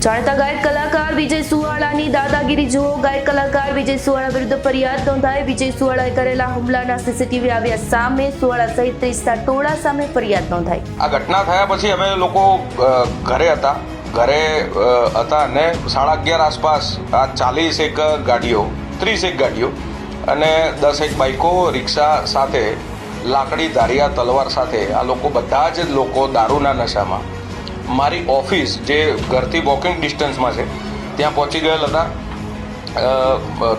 જાણીતા ગાયક કલાકાર વિજય સુવાળાની દાદાગીરી જુઓ। ગાયક કલાકાર વિજય સુવાળા વિરુદ્ધ ફરિયાદ નોંધાઈ। વિજય સુવાળાએ કરેલા હુમલાના સીસીટીવી આવ્યા સામે। સુવાળા સહિત 30 ટોળા સામે ફરિયાદ નોંધાઈ। આ ઘટના થયા પછી અમે લોકો ઘરે હતા અને 11:30 આસપાસ આ 40 ગાડીઓ 30 ગાડીઓ અને 10 બાઇકો રિક્ષા સાથે લાકડી ધારિયા તલવાર સાથે આ લોકો બધા જ લોકો દારૂના નશામાં મારી ઓફિસ જે ઘરથી વોકિંગ ડિસ્ટન્સમાં છે ત્યાં પહોંચી ગયેલ હતા।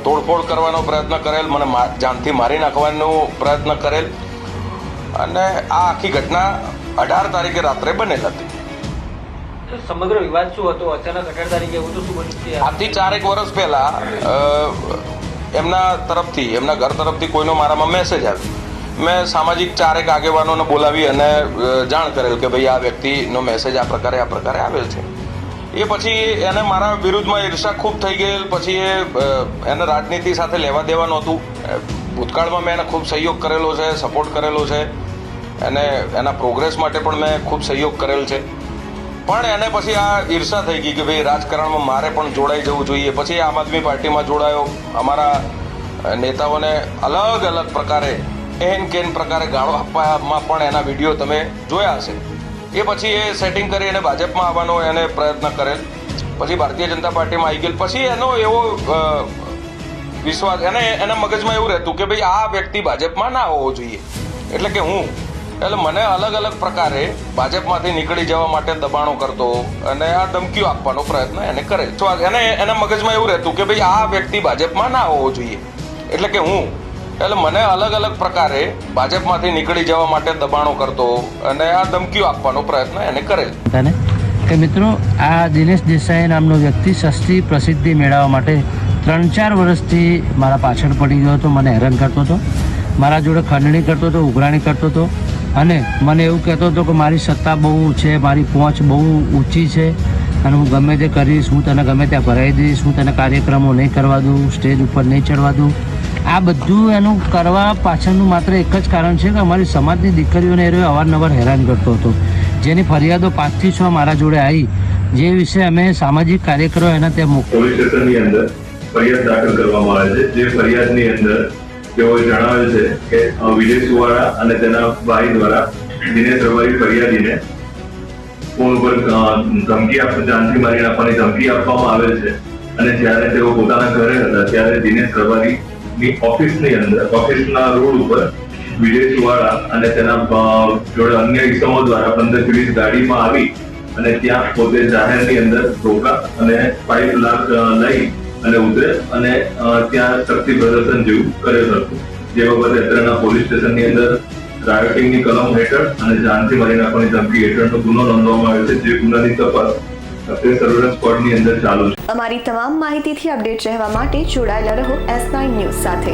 તોડફોડ કરવાનો પ્રયત્ન કરેલ, મને જાનથી મારી નાખવાનો પ્રયત્ન કરેલ અને આ આખી ઘટના 18 તારીખે રાત્રે બનેલ હતી। સમગ્ર વિવાદ શું હતો? અચાનક 18 તારીખે એવું તો શું બન્યું? આજથી 4 વર્ષ પહેલા એમના ઘર તરફથી કોઈનો મારામાં મેસેજ આવ્યો। મેં સામાજિક 4 આગેવાનોને બોલાવી અને જાણ કરેલ કે ભાઈ આ વ્યક્તિનો મેસેજ આ પ્રકારે આવેલ છે। એ પછી એને મારા વિરુદ્ધમાં ઈર્ષા ખૂબ થઈ ગયેલ। પછી એને રાજનીતિ સાથે લેવા દેવા નહોતું। ભૂતકાળમાં મેં એને ખૂબ સહયોગ કરેલો છે, સપોર્ટ કરેલો છે અને એના પ્રોગ્રેસ માટે પણ મેં ખૂબ સહયોગ કરેલ છે। પણ એને પછી આ ઈર્ષા થઈ ગઈ કે ભાઈ રાજકારણમાં મારે પણ જોડાઈ જવું જોઈએ। પછી આમ આદમી પાર્ટીમાં જોડાયો। અમારા નેતાઓને અલગ અલગ પ્રકારે કેન પ્રકારે ગાળો આપવામાં પણ એના વિડીયો તમે જોયા હશે। એ પછી એ સેટિંગ કરી અને ભાજપમાં આવવાનો એને પ્રયત્ન કરેલ। પછી ભારતીય જનતા પાર્ટીમાં આવી ગયેલ। પછી એનો એવો વિશ્વાસ એના મગજમાં એવું રહેતું કે ભાઈ આ વ્યક્તિ ભાજપમાં ના હોવો જોઈએ। એટલે મને અલગ અલગ પ્રકારે ભાજપમાંથી નીકળી જવા માટે દબાણો કરતો અને આ ધમકીઓ આપવાનો પ્રયત્ન એને કરેલ। એના મગજમાં એવું રહેતું કે ભાઈ આ વ્યક્તિ ભાજપમાં ના હોવો જોઈએ। એટલે મને અલગ અલગ પ્રકારે ભાજપમાંથી નીકળી જવા માટે દબાણો કરતો અને આ ધમકીઓ આપવાનો પ્રયત્ન એને કરેલ। કે મિત્રો, આ દિનેશ દેસાઈ નામનો વ્યક્તિ સસ્તી પ્રસિદ્ધિ મેળવવા માટે 3-4 વર્ષથી મારા પાછળ પડી ગયો હતો। મને હેરાન કરતો હતો, મારા જોડે ખંડણી કરતો હતો, ઉઘરાણી કરતો હતો અને મને એવું કહેતો હતો કે મારી સત્તા બહુ છે, મારી પહોંચ બહુ ઊંચી છે અને હું ગમે તે કરીશ, હું તને ગમે ત્યાં ભરાઈ દઈશ, હું તને કાર્યક્રમો નહીં કરવા દઉં, સ્ટેજ ઉપર નહીં ચડવા દઉં। આ બધું એનું કરવા પાછળનું માત્ર એક જ કારણ છે કે અમારી સમાજની દીકરીઓને એ અવારનવાર હેરાન કરતો હતો, જેની ફરિયાદો 5 થી 6 મારા જોડે આવી, જે વિશે અમે સામાજિક કાર્યકરો એના ત્યાં પોલીસ સ્ટેશનની અંદર ફરિયાદ દાખલ કરવામાં આવે છે। જે ફરિયાદની અંદર તેઓએ જણાવેલ છે કે વિજય સુવાળા અને તેના ભાઈ દ્વારા દિનેશ રબારી ફરિયાદીને ફોન ઉપર ધમકી જાનથી મારી નાખવાની ધમકી આપવામાં આવેલ છે અને જ્યારે તેઓ પોતાના ઘરે હતા ત્યારે દિનેશ રબારી ઓફિસની અંદર ઓફિસના રોડ ઉપર વિજય સુવાળા અને તેના જોડે અન્ય ઇસમો દ્વારા 15-20 ગાડીમાં આવી અને ત્યાં પોતે જાહેરની અંદર રોકા અને 5 લાખ લઈ અને ઉતરે અને ત્યાં શક્તિ પ્રદર્શન જેવું કરેલ હતું। જે બાબતે અત્રેના પોલીસ સ્ટેશનની અંદર રાયોટિંગની કલમ હેઠળ અને જાનથી મારી નાખવાની ધમકી હેઠળનો ગુનો નોંધવામાં આવ્યો છે। જે ગુનાની તપાસ સર્વેલન્સ સ્ક્વોડની અંદર ચાલુ છે। અમારી તમામ માહિતીથી અપડેટ રહેવા માટે જોડાયેલા રહો S9 ન્યૂઝ સાથે।